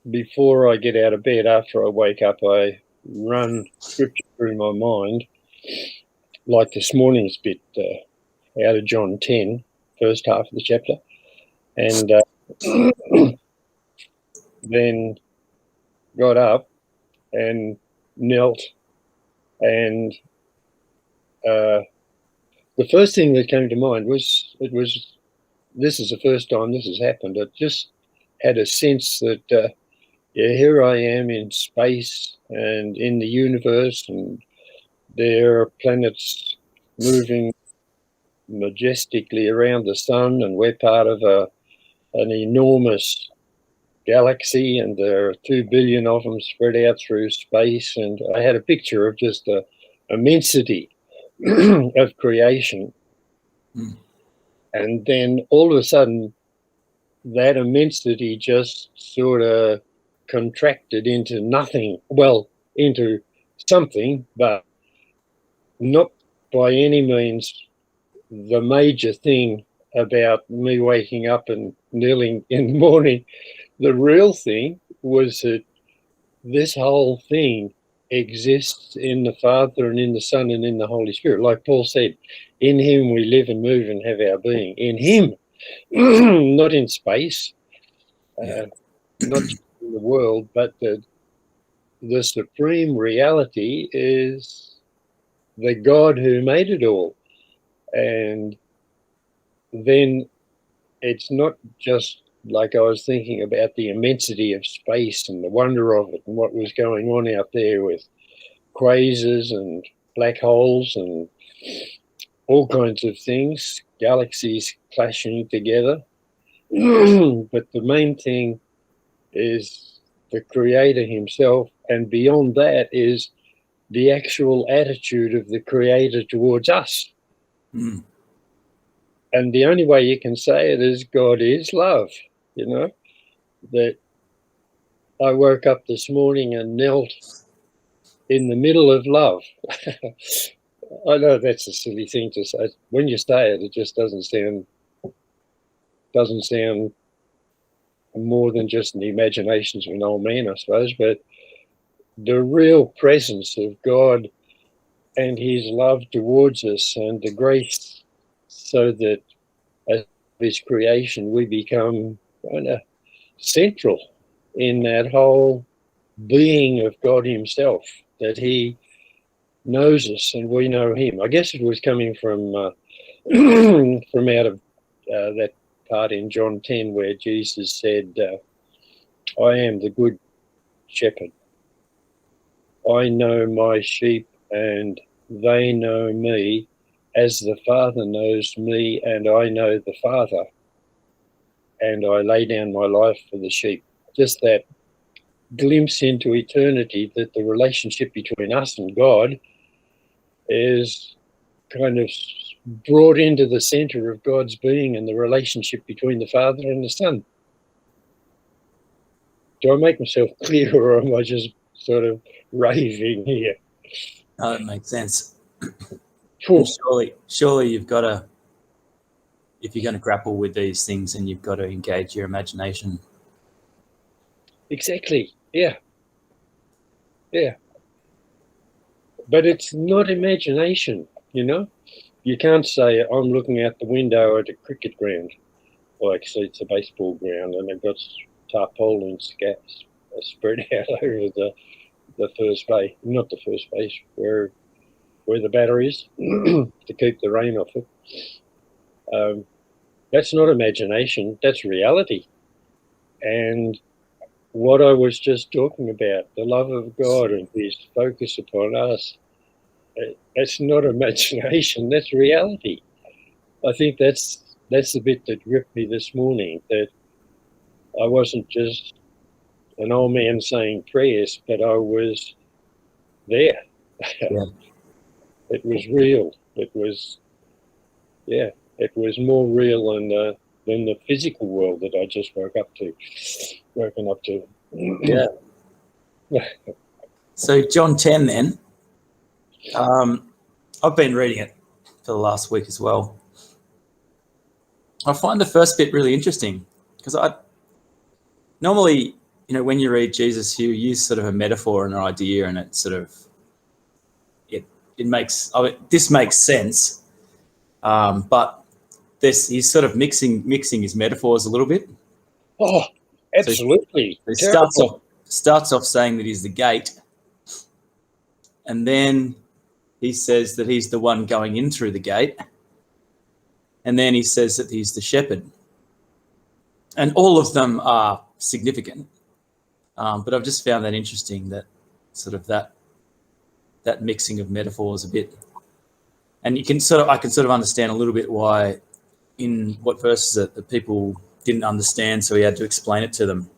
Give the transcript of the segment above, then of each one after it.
before I get out of bed, after I wake up, I run scripture through my mind, like this morning's bit out of John 10, first half of the chapter, and then got up and knelt, and the first thing that came to mind was this is the first time this has happened. I just had a sense that yeah, here I am in space and in the universe, and there are planets moving majestically around the sun, and we're part of an enormous galaxy, and there are 2 billion of them spread out through space. And I had a picture of just the immensity of creation. Mm. And then all of a sudden, that immensity just sort of contracted into nothing, well, into something, but not by any means the major thing about me waking up and kneeling in the morning. The real thing was that this whole thing exists in the Father and in the Son and in the Holy Spirit. Like Paul said, in him we live and move and have our being. In him, not in space, not in the world, but the supreme reality is the God who made it all. And then it's not just like I was thinking about the immensity of space and the wonder of it and what was going on out there with quasars and black holes and all kinds of things, galaxies clashing together. But the main thing is the Creator himself, and beyond that is the actual attitude of the Creator towards us. Mm. And the only way you can say it is God is love, you know, that I woke up this morning and knelt in the middle of love. I know that's a silly thing to say. When you say it, it just doesn't sound more than just in the imaginations of an old man, I suppose. But the real presence of God and his love towards us and the grace, so that as his creation we become kind of central in that whole being of God himself, that he knows us and we know him. I guess it was coming from from out of that part in John 10 where Jesus said, I am the good shepherd. I know my sheep and they know me as the Father knows me and I know the Father, and I lay down my life for the sheep. Just that glimpse into eternity, that the relationship between us and God is kind of brought into the center of God's being and the relationship between the Father and the Son. Do I make myself clear, or am I just sort of raving here? No, that makes sense. Cool. Surely you've got to, if you're going to grapple with these things, and you've got to engage your imagination. Exactly. Yeah. But it's not imagination, you know? You can't say, I'm looking out the window at a cricket ground. Like, so it's a baseball ground, and they've got tarpaulins spread out over the first base, not the first base, where the batter is, to keep the rain off it. That's not imagination, that's reality. And what I was just talking about, the love of God and his focus upon us, that's not imagination, that's reality. I think that's the bit that gripped me this morning, that I wasn't just an old man saying prayers, but I was there. Yeah. It was real. It was more real than the physical world that I just woken up to. Yeah. So John 10 then, I've been reading it for the last week as well. I find the first bit really interesting because I normally when you read Jesus, you use sort of a metaphor and an idea, and it sort of it makes this makes sense, but he's sort of mixing his metaphors a little bit. Oh, absolutely. So he starts off saying that he's the gate, and then he says that he's the one going in through the gate, and then he says that he's the shepherd, and all of them are significant. But I've just found that interesting, that sort of that mixing of metaphors a bit, and I can sort of understand a little bit why in what verses that people didn't understand, so he had to explain it to them.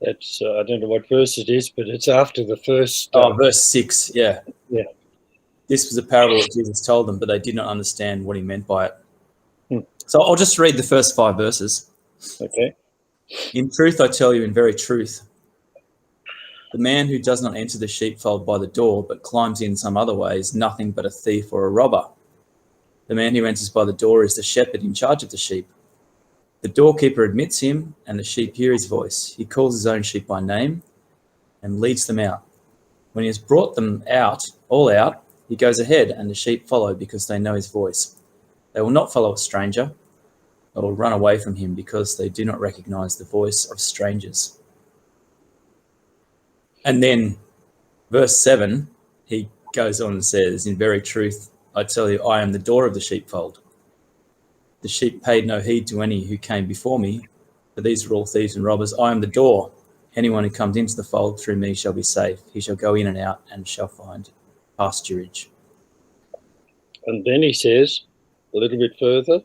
That's I don't know what verse it is, but it's after the first. Verse 6, yeah. Yeah. This was a parable that Jesus told them, but they did not understand what he meant by it. So I'll just read the first 5 verses. Okay. In truth, I tell you, in very truth, the man who does not enter the sheepfold by the door, but climbs in some other way, is nothing but a thief or a robber. The man who enters by the door is the shepherd in charge of the sheep. The doorkeeper admits him, and the sheep hear his voice. He calls his own sheep by name and leads them out. When he has brought them all out, he goes ahead, and the sheep follow because they know his voice. They will not follow a stranger. They will run away from him because they do not recognize the voice of strangers. And then verse 7, he goes on and says, in very truth, I tell you, I am the door of the sheepfold. The sheep paid no heed to any who came before me, for these are all thieves and robbers. I am the door. Anyone who comes into the fold through me shall be safe. He shall go in and out and shall find pasturage. And then he says, a little bit further,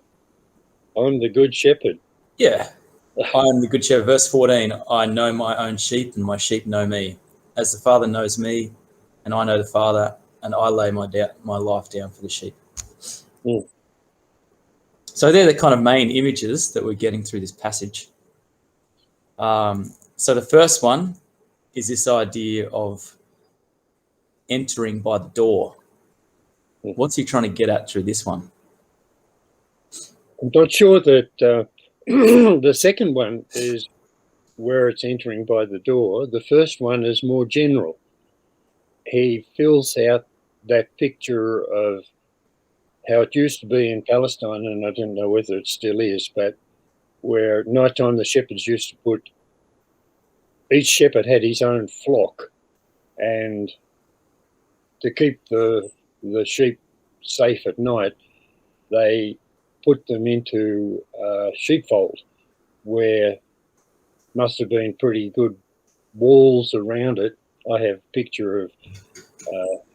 I'm the good shepherd. Yeah, I am the good shepherd. Verse 14, I know my own sheep and my sheep know me. As the Father knows me, and I know the Father, and I lay my life down for the sheep. Mm. So they're the kind of main images that we're getting through this passage. So the first one is this idea of entering by the door. What's he trying to get at through this one? I'm not sure that the second one is where it's entering by the door. The first one is more general. He fills out that picture of how it used to be in Palestine, and I don't know whether it still is, but where at night time the shepherds used to put, each shepherd had his own flock, and to keep the sheep safe at night, they put them into a sheepfold where must have been pretty good walls around it. I have a picture of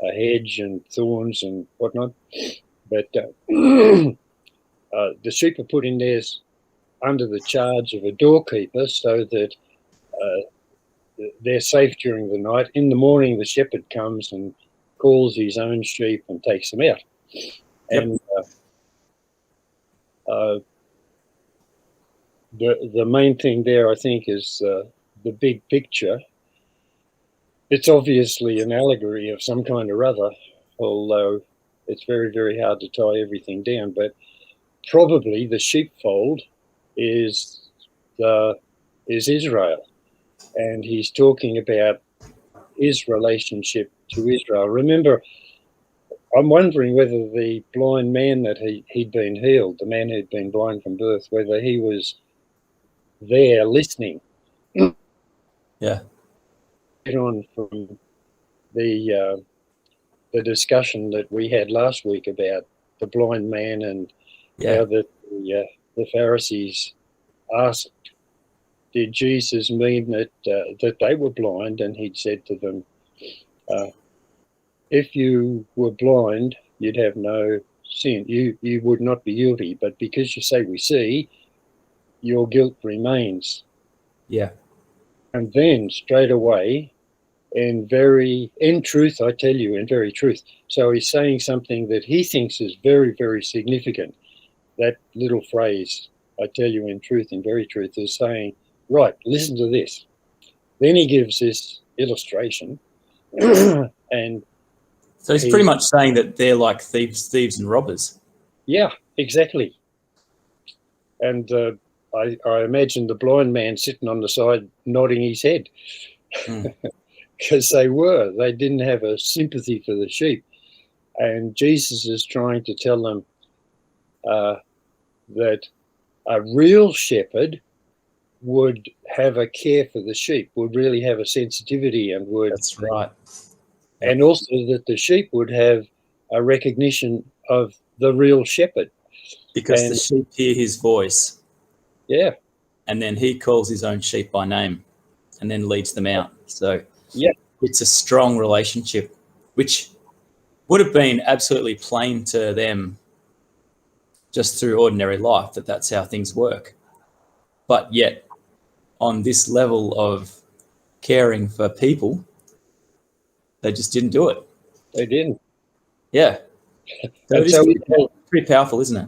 a hedge and thorns and whatnot, but the sheep are put in there under the charge of a doorkeeper so that they're safe during the night. In the morning, the shepherd comes and calls his own sheep and takes them out. Yep. And the main thing there, I think, is the big picture. It's obviously an allegory of some kind or other, although it's very, very hard to tie everything down. But probably the sheepfold is Israel, and he's talking about his relationship to Israel. Remember, I'm wondering whether the blind man that he'd been healed, the man who'd been blind from birth, whether he was there listening. Yeah. On from the discussion that we had last week about the blind man and how the Pharisees asked, did Jesus mean that they were blind? And he'd said to them, if you were blind, you'd have no sin. You would not be guilty. But because you say we see, your guilt remains. Yeah. And then straight away, in truth, I tell you, in very truth. So he's saying something that he thinks is very, very significant. That little phrase, I tell you in truth, in very truth, is saying, right, listen to this. Then he gives this illustration. And so he's pretty much saying that they're like thieves and robbers. Yeah, exactly. And I imagine the blind man sitting on the side nodding his head Mm. because they didn't have a sympathy for the sheep. And Jesus is trying to tell them that a real shepherd would have a care for the sheep, would really have a sensitivity, That's right. and Yep. also that the sheep would have a recognition of the real shepherd. Because the And sheep hear his voice, yeah, and then he calls his own sheep by name and then leads them out. So yeah, it's a strong relationship, which would have been absolutely plain to them just through ordinary life, that that's how things work. But yet, on this level of caring for people, they just didn't do it. they didn't. Yeah. So And it is so pretty powerful, isn't it?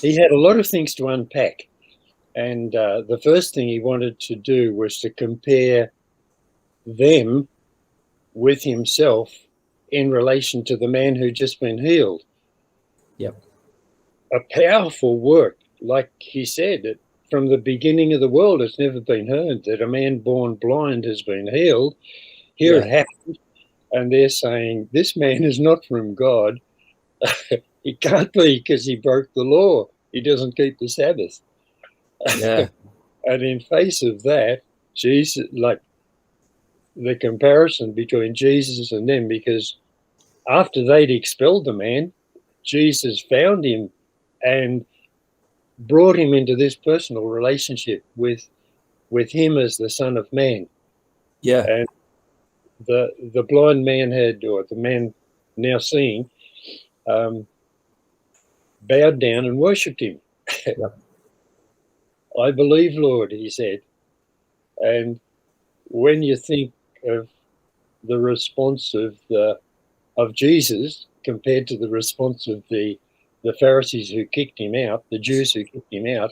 he had a lot of things to unpack. And the first thing he wanted to do was to compare them with himself in relation to the man who'd just been healed. Yep. A powerful work, like he said, from the beginning of the world, it's never been heard that a man born blind has been healed. Here Yeah. it happened. And they're saying, this man is not from God. He can't be because he broke the law. He doesn't keep the Sabbath. Yeah. And in face of that, Jesus, like the comparison between Jesus and them, because after they'd expelled the man, Jesus found him and brought him into this personal relationship with him as the Son of Man. Yeah. And the blind man had, or the man now seeing, bowed down and worshipped him. Yep. I believe, Lord, he said. And when you think of the response of Jesus compared to the response of the Pharisees who kicked him out, the Jews who kicked him out,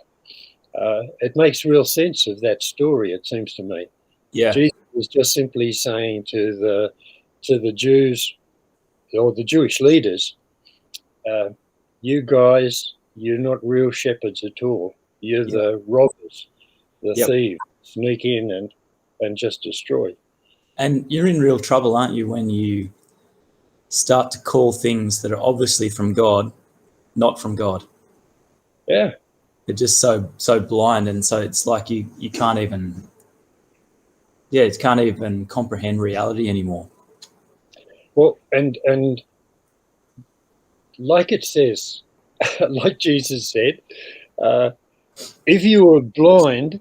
it makes real sense of that story, it seems to me. Yeah. Jesus was just simply saying to the Jews or the Jewish leaders, you guys, you're not real shepherds at all. You're Yep. the robbers, the Yep. thieves, sneak in and just destroy. And you're in real trouble, aren't you, when you start to call things that are obviously from God not from God? Yeah. They're just so blind, and so it's like you can't even it can't even comprehend reality anymore. Well, and like it says, like Jesus said, uh, if you were blind,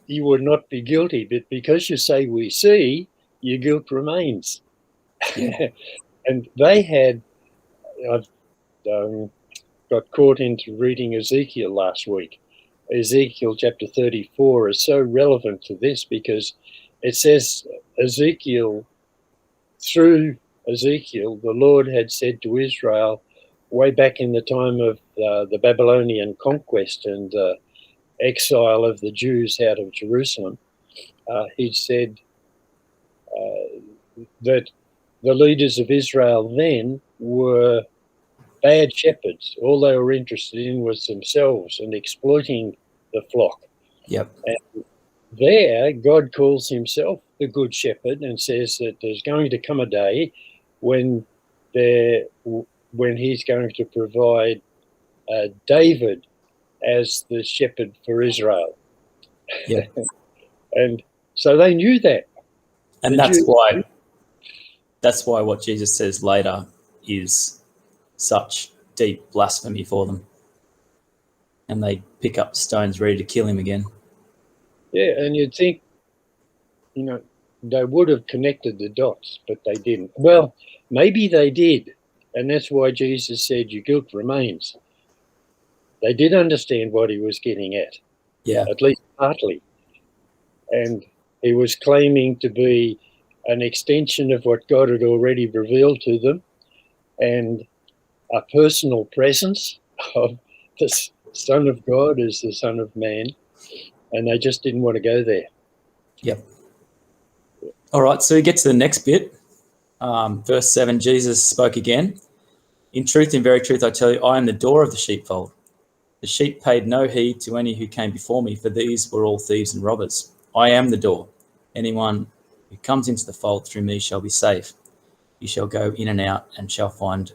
you would not be guilty. But because you say we see, your guilt remains. Yeah. And they had, I've got caught into reading Ezekiel last week. Ezekiel chapter 34 is so relevant to this because it says through Ezekiel, the Lord had said to Israel way back in the time of the Babylonian conquest and exile of the Jews out of Jerusalem, he'd said that the leaders of Israel then were bad shepherds. All they were interested in was themselves and exploiting the flock. Yep. And there, God calls himself the Good Shepherd and says that there's going to come a day when he's going to provide David as the shepherd for Israel. Yep. And so they knew that. And The that's Jews, why what Jesus says later is such deep blasphemy for them. And they pick up stones ready to kill him again. yeah, and you'd think, they would have connected the dots, but they didn't. Well, maybe they did. And that's why Jesus said, your guilt remains. They did understand what he was getting Yeah. at least partly. And he was claiming to be an extension of what God had already revealed to them and a personal presence of the Son of God as the Son of Man. And they just didn't want to go there. Yep. All right, so we get to the next bit. Verse 7, Jesus spoke again. In truth, in very truth, I tell you, I am the door of the sheepfold. The sheep paid no heed to any who came before me, for these were all thieves and robbers. I am the door. Anyone who comes into the fold through me shall be safe. You shall go in and out and shall find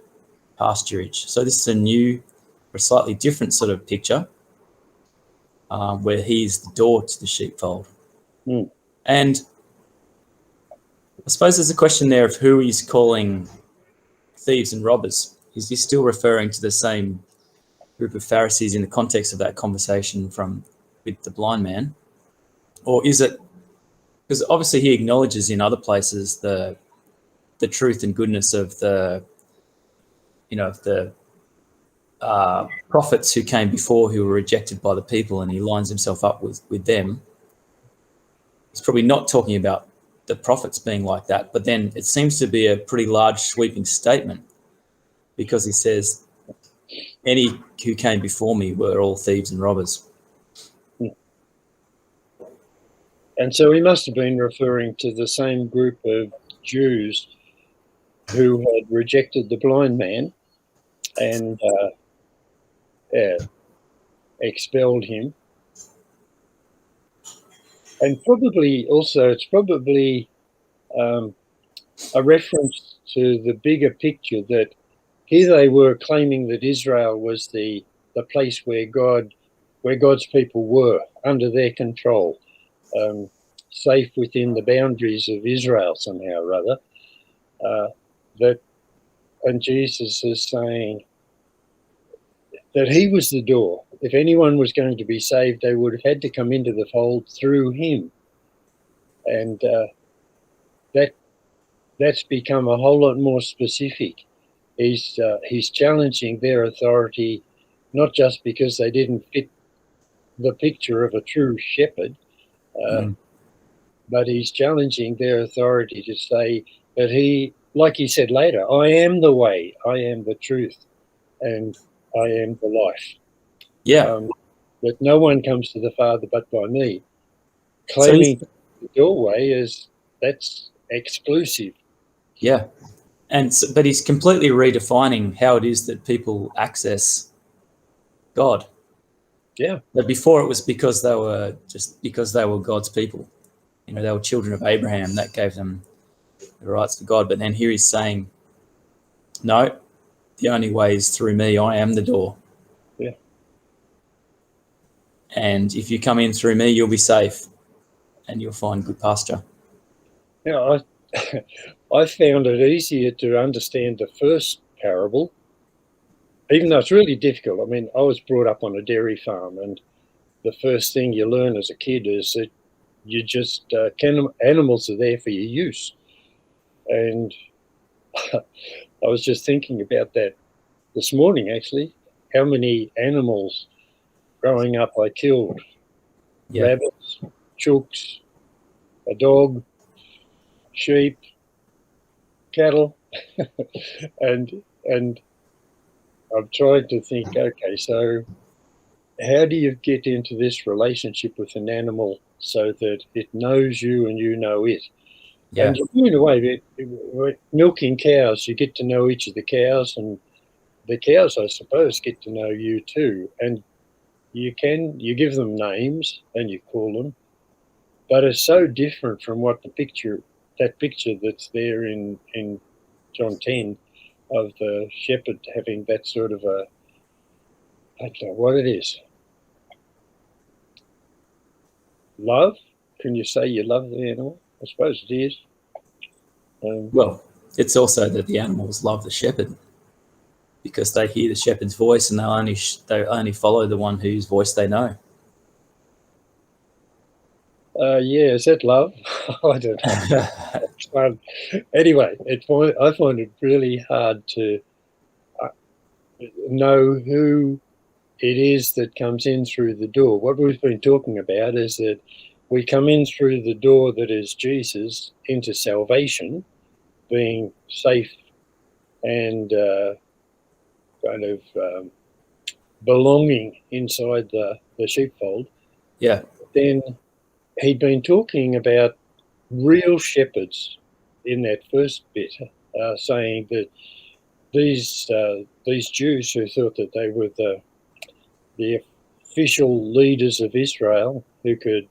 pasturage. So this is a new, or slightly different sort of picture, where he's the door to the sheepfold. Mm. And I suppose there's a question there of who he's calling thieves and robbers. Is he still referring to the same group of Pharisees in the context of that conversation with the blind man? Or is it, because obviously he acknowledges in other places the truth and goodness of the prophets who came before, who were rejected by the people, and he lines himself up with them. He's probably not talking about the prophets being like that, but then it seems to be a pretty large sweeping statement, because he says, any who came before me were all thieves and robbers. And so he must have been referring to the same group of Jews who had rejected the blind man and expelled him. And probably also, it's probably a reference to the bigger picture that here they were claiming that Israel was the place where God's people were under their control, safe within the boundaries of Israel somehow or other. And Jesus is saying that he was the door. If anyone was going to be saved, they would have had to come into the fold through him. And that's become a whole lot more specific. He's challenging their authority, not just because they didn't fit the picture of a true shepherd, but he's challenging their authority to say that he, like he said later, I am the way, I am the truth, and I am the life. Yeah. That no one comes to the Father but by me. Claiming the doorway that's exclusive. Yeah. But he's completely redefining how it is that people access God. Yeah. But before it was because they were God's people. They were children of Abraham. That gave them the rights to God. But then here he's saying, no, the only way is through me. I am the door. Yeah. And if you come in through me, you'll be safe and you'll find good pasture. Yeah, I found it easier to understand the first parable, even though it's really difficult. I mean, I was brought up on a dairy farm, and the first thing you learn as a kid is that you just animals are there for your use. And I was just thinking about that this morning, actually, how many animals growing up I killed. Yeah. Rabbits, chooks, a dog, sheep, cattle, and I'm trying to think, okay, so how do you get into this relationship with an animal so that it knows you and you know it? Yeah. And in a way, milking cows, you get to know each of the cows, and the cows, I suppose, get to know you too. And you give them names and you call them, but it's so different from what that picture that's there in John 10 of the shepherd having that sort of I don't know what it is. Love? Can you say you love the animal? I suppose it is. Well, it's also that the animals love the shepherd because they hear the shepherd's voice and they only follow the one whose voice they know. Yeah, is that love? I don't know. Anyway, I find it really hard to know who it is that comes in through the door. What we've been talking about is that we come in through the door that is Jesus into salvation, being safe and kind of belonging inside the sheepfold. Yeah. Then he'd been talking about real shepherds in that first bit, saying that these Jews who thought that they were the official leaders of Israel who could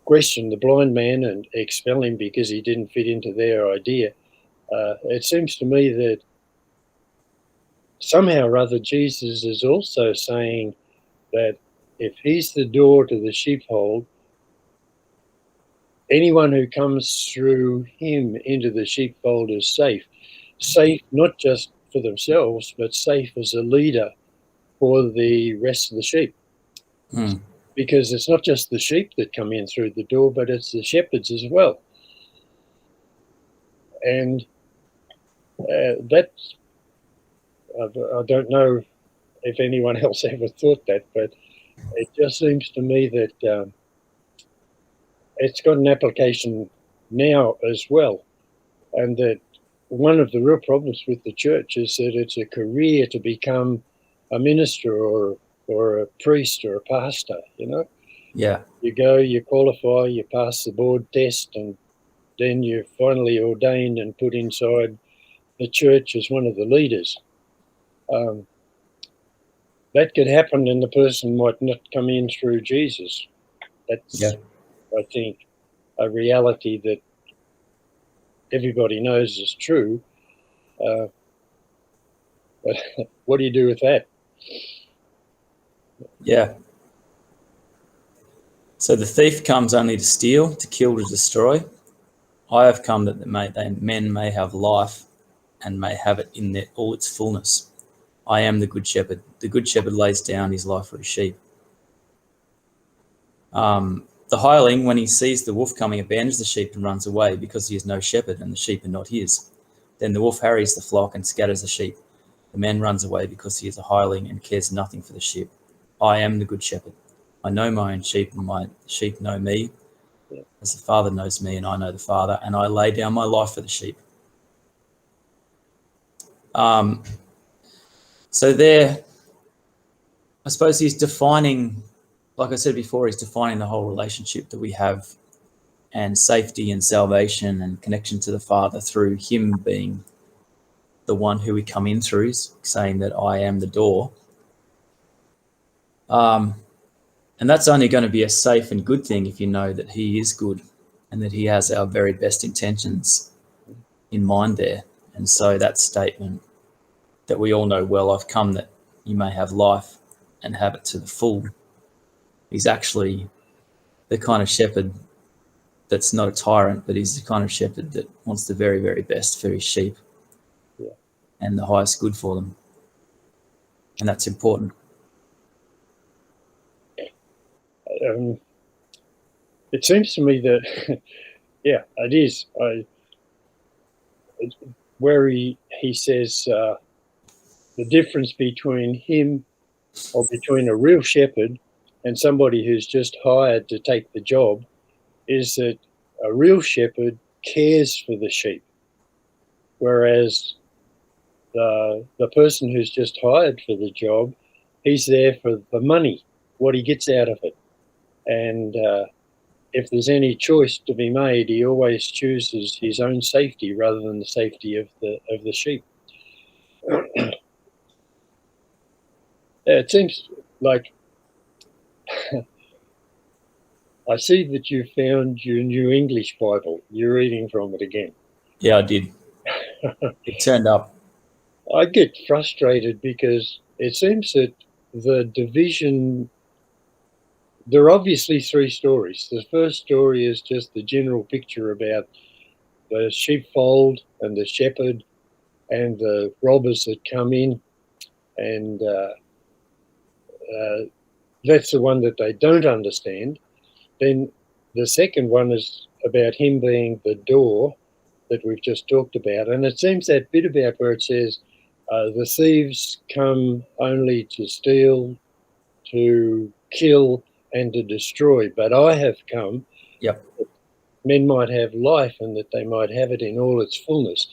question the blind man and expel him because he didn't fit into their idea. It seems to me that somehow or other Jesus is also saying that if he's the door to the sheepfold, anyone who comes through him into the sheepfold is safe. Safe not just for themselves, but safe as a leader for the rest of the sheep. Because it's not just the sheep that come in through the door, but it's the shepherds as well. And that, I don't know if anyone else ever thought that, but it just seems to me that it's got an application now as well. And that one of the real problems with the church is that it's a career to become a minister or a priest or a pastor, you know? Yeah. You go, you qualify, you pass the board test, and then you're finally ordained and put inside the church as one of the leaders. That could happen, and the person might not come in through Jesus. That's, I think, a reality that everybody knows is true. But what do you do with that? Yeah. So the thief comes only to steal, to kill, to destroy. I have come that men may have life and may have it in all its fullness. I am the good shepherd. The good shepherd lays down his life for his sheep. The hireling, when he sees the wolf coming, abandons the sheep and runs away because he is no shepherd and the sheep are not his. Then the wolf harries the flock and scatters the sheep. The man runs away because he is a hireling and cares nothing for the sheep. I am the good shepherd. I know my own sheep and my sheep know me, as the Father knows me and I know the Father, and I lay down my life for the sheep. So there, I suppose he's defining, like I said before, he's defining the whole relationship that we have and safety and salvation and connection to the Father through him being the one who we come in through, saying that I am the door. And that's only going to be a safe and good thing if you know that he is good and that he has our very best intentions in mind there. And so that statement that we all know well, I've come that you may have life and have it to the full, is actually the kind of shepherd that's not a tyrant, but he's the kind of shepherd that wants the very, very best for his sheep and the highest good for them. And that's important. It seems to me that, yeah, it is. Where he says the difference between him or between a real shepherd and somebody who's just hired to take the job is that a real shepherd cares for the sheep, whereas the person who's just hired for the job, he's there for the money, what he gets out of it. And if there's any choice to be made, he always chooses his own safety rather than the safety of the sheep. It seems like I see that you found your New English Bible. You're reading from it again. Yeah, I did. It turned up. I get frustrated because it seems that the division, there are obviously three stories. The first story is just the general picture about the sheepfold and the shepherd and the robbers that come in, and that's the one that they don't understand. Then the second one is about him being the door that we've just talked about. And it seems that bit about where it says, the thieves come only to steal, to kill, and to destroy. But I have come Yep. that men might have life and that they might have it in all its fullness.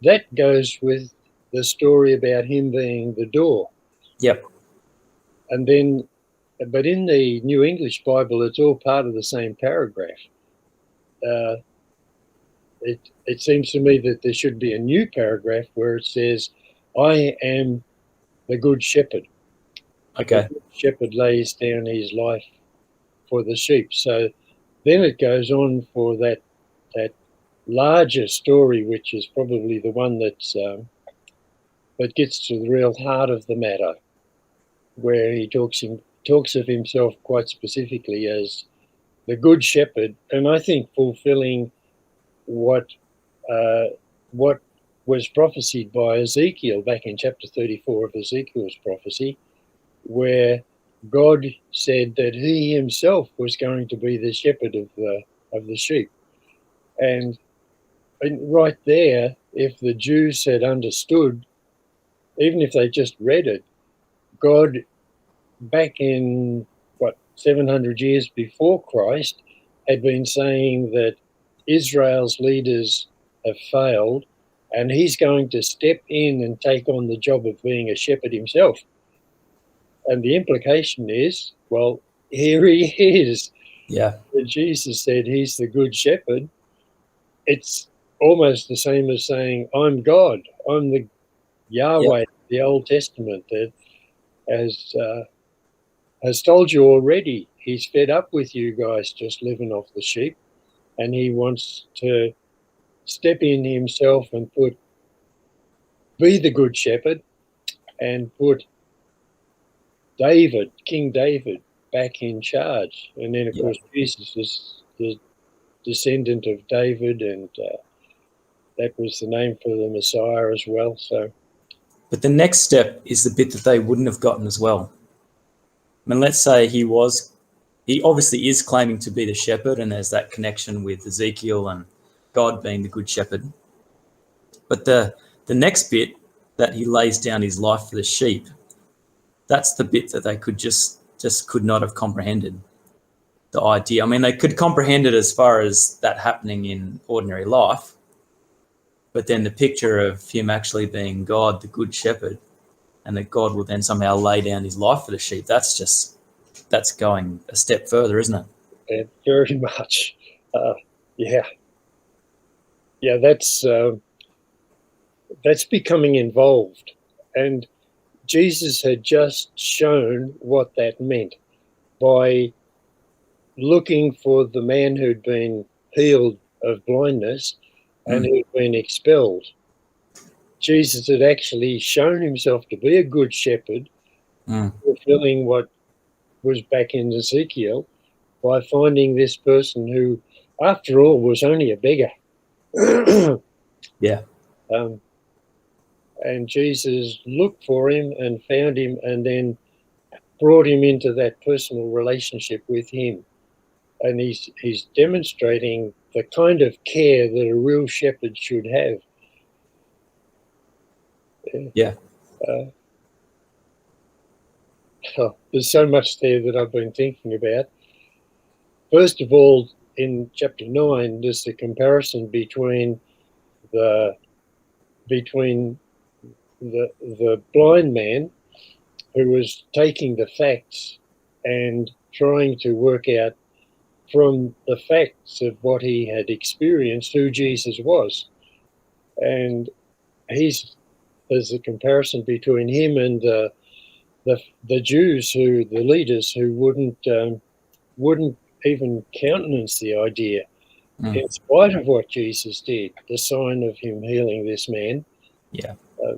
That goes with the story about him being the door. Yep. And then, but in the New English Bible, it's all part of the same paragraph. It seems to me that there should be a new paragraph where it says, I am the good shepherd. The Okay. good shepherd lays down his life for the sheep. So then it goes on for that larger story, which is probably the one that gets to the real heart of the matter, where he talks of himself quite specifically as the good shepherd, and I think fulfilling what uh, what was prophesied by Ezekiel back in chapter 34 of Ezekiel's prophecy, where God said that He Himself was going to be the shepherd of the sheep, and right there, if the Jews had understood, even if they just read it, God back in what 700 years before Christ had been saying that Israel's leaders have failed and he's going to step in and take on the job of being a shepherd himself. And the implication is, well, here he is. Yeah. When Jesus said he's the good shepherd, it's almost the same as saying, I'm God, I'm the Yep. Yahweh, the Old Testament that has told you already he's fed up with you guys just living off the sheep, and he wants to step in himself and be the good shepherd and put King David, back in charge. And then, of Yeah. course, Jesus is the descendant of David, and that was the name for the Messiah as well. So, But the next step is the bit that they wouldn't have gotten as well. I mean, let's say he obviously is claiming to be the shepherd, and there's that connection with Ezekiel and God being the good shepherd. But the next bit, that he lays down his life for the sheep, that's the bit that they could not have comprehended. The idea. I mean, they could comprehend it as far as that happening in ordinary life, but then the picture of him actually being God, the good shepherd, and that God will then somehow lay down his life for the sheep, that's going a step further, isn't it? very much, yeah, yeah, that's becoming involved, and Jesus had just shown what that meant by looking for the man who'd been healed of blindness and Mm. who'd been expelled. Jesus had actually shown himself to be a good shepherd, Mm. fulfilling what was back in Ezekiel by finding this person who, after all, was only a beggar. Yeah. um, and Jesus looked for him and found him and then brought him into that personal relationship with him. And he's demonstrating the kind of care that a real shepherd should have. Yeah. Uh, there's so much there that I've been thinking about. First of all, in chapter 9, there's the comparison the between the blind man who was taking the facts and trying to work out from the facts of what he had experienced who Jesus was. And there's a comparison between him and the Jews, the leaders who wouldn't even countenance the idea, Mm. in spite of what Jesus did, the sign of him healing this man, Yeah. uh,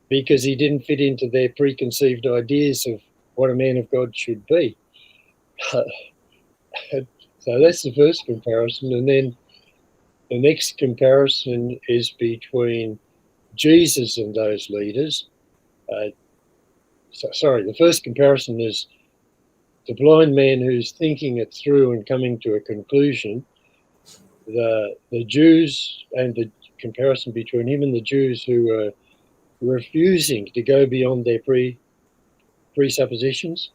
because he didn't fit into their preconceived ideas of what a man of God should be. So that's the first comparison. And then the next comparison is between Jesus and those leaders. The first comparison is the blind man who's thinking it through and coming to a conclusion. The Jews, and the comparison between him and the Jews who are refusing to go beyond their presuppositions.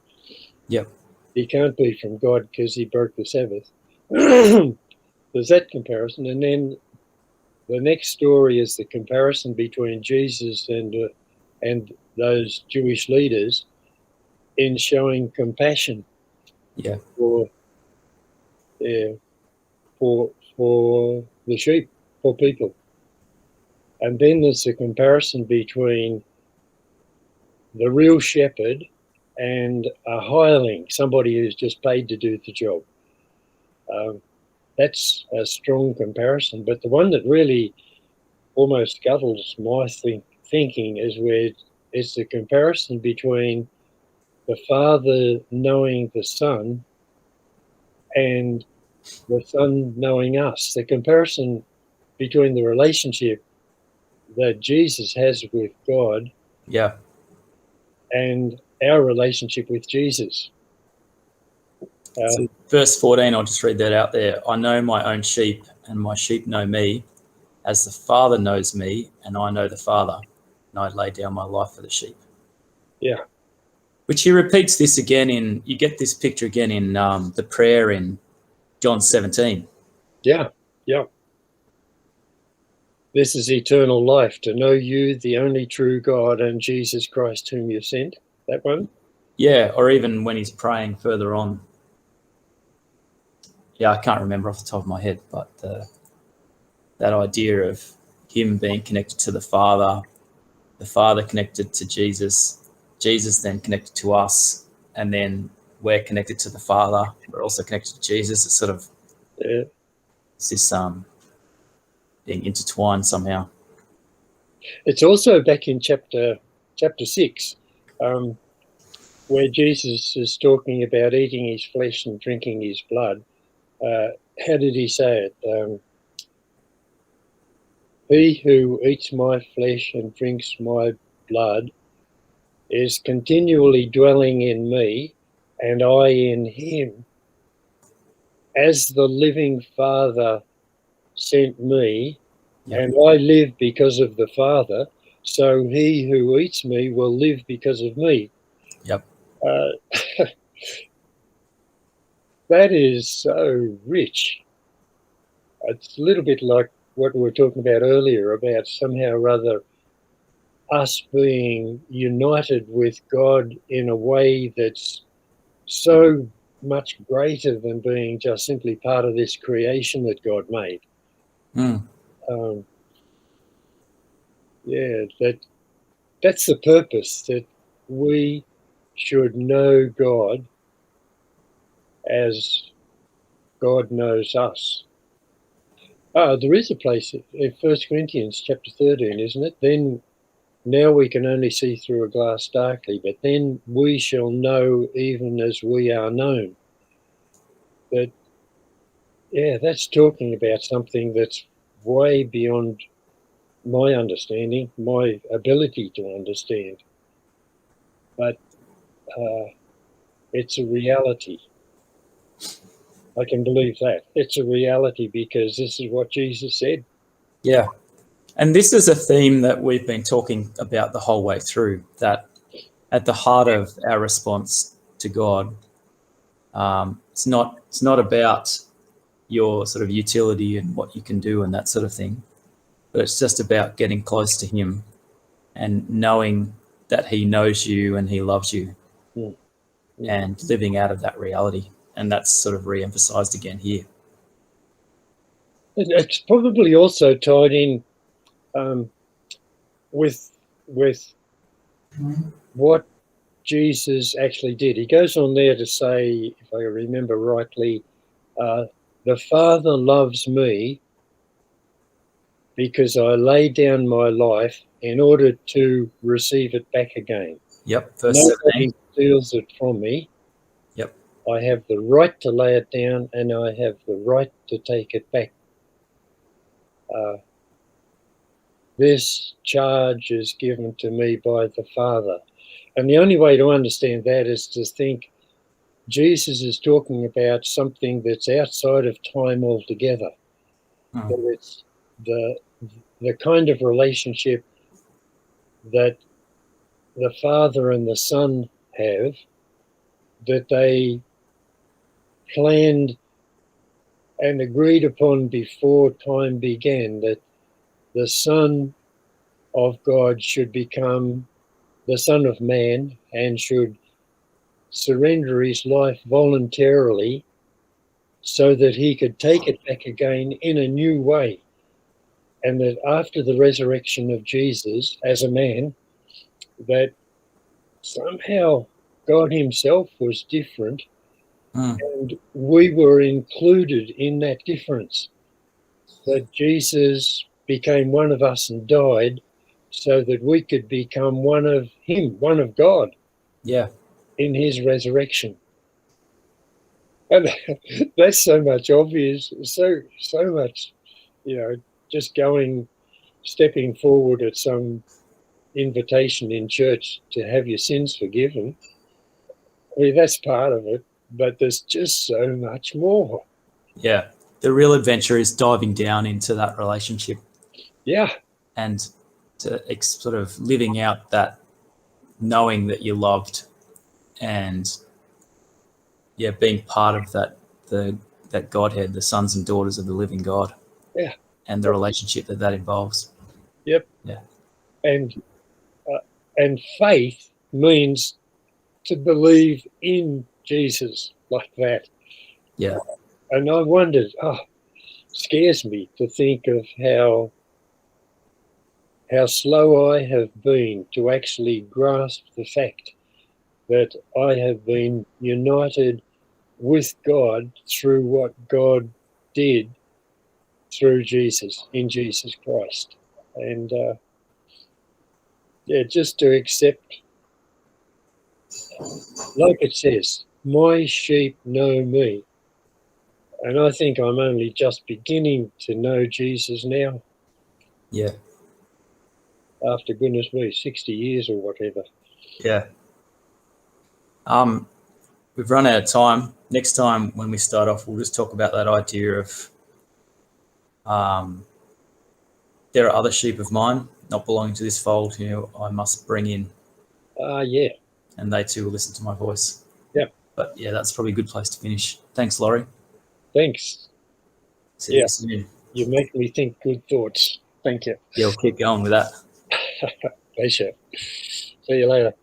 Yep. He can't be from God because he broke the Sabbath. There's that comparison, and then the next story is the comparison between Jesus and those Jewish leaders in showing compassion Yeah. for uh, for the sheep, for people. And then there's a comparison between the real shepherd and a hireling, somebody who's just paid to do the job. That's a strong comparison. But the one that really almost scuttles my thinking is where it's the comparison between the Father knowing the Son and the Son knowing us. The comparison between the relationship that Jesus has with God Yeah. and our relationship with Jesus. So verse 14, I'll just read that out there. I know my own sheep, and my sheep know me, as the Father knows me, and I know the Father, and I lay down my life for the sheep. Yeah. Which he repeats this again in, you get this picture again in the prayer in John 17. Yeah. Yeah. This is eternal life, to know you, the only true God, and Jesus Christ whom you sent. That one? Yeah, or even when he's praying further on. Yeah, I can't remember off the top of my head, but that idea of him being connected to the Father connected to Jesus, Jesus then connected to us, and then we're connected to the Father. We're also connected to Jesus. It's sort of it's this being intertwined somehow. It's also back in chapter 6, where Jesus is talking about eating his flesh and drinking his blood. How did he say it? He who eats my flesh and drinks my blood is continually dwelling in me, and I in him. As the living Father sent me, Yep. and I live because of the Father, so he who eats me will live because of me. Yep. That is so rich. It's a little bit like what we were talking about earlier about somehow or other us being united with God in a way that's so much greater than being just simply part of this creation that God made. Mm. Yeah, that's the purpose, that we should know God as God knows us. There is a place in 1 Corinthians chapter 13, isn't it? Then now we can only see through a glass darkly, but then we shall know even as we are known. But yeah, that's talking about something that's way beyond my understanding, my ability to understand. But it's a reality. I can believe that. It's a reality because this is what Jesus said. Yeah. And this is a theme that we've been talking about the whole way through, that at the heart of our response to God, it's not about your sort of utility and what you can do and that sort of thing, but it's just about getting close to him and knowing that he knows you and he loves you, Mm. and living out of that reality. And that's sort of re-emphasized again here. It's probably also tied in with what Jesus actually did. He goes on there to say, if I remember rightly, the Father loves me because I lay down my life in order to receive it back again. Yep. Verse 17. Nobody steals it from me. Yep. I have the right to lay it down and I have the right to take it back. This charge is given to me by the Father. And the only way to understand that is to think Jesus is talking about something that's outside of time altogether. That it's the kind of relationship that the Father and the Son have, that they planned and agreed upon before time began, that the Son of God should become the Son of Man and should surrender his life voluntarily so that he could take it back again in a new way. And that after the resurrection of Jesus as a man, that somehow God himself was different, Mm. and we were included in that difference. That Jesus became one of us and died so that we could become one of him, one of God Yeah. in his resurrection. And that's so much obvious, so much, just stepping forward at some invitation in church to have your sins forgiven. I mean, that's part of it, but there's just so much more. Yeah. The real adventure is diving down into that relationship Yeah, and to sort of living out that knowing that you're loved and being part of that Godhead, the sons and daughters of the living God, yeah, and the relationship that involves. yep. Yeah. And uh, and faith means to believe in Jesus like that. Yeah. And I wondered, scares me to think of how slow I have been to actually grasp the fact that I have been united with God through what God did through Jesus, in Jesus Christ. And just to accept, like it says, my sheep know me. And I think I'm only just beginning to know Jesus now, Yeah. after goodness me, 60 years or whatever. Yeah. We've run out of time. Next time when we start off, we'll just talk about that idea of there are other sheep of mine not belonging to this fold who I must bring in, Yeah. and they too will listen to my voice. Yeah. But yeah, that's probably a good place to finish. Thanks, Laurie. Thanks. See Yeah. you soon. You make me think good thoughts. Thank you. Yeah, we'll keep going with that. Pleasure. See you later.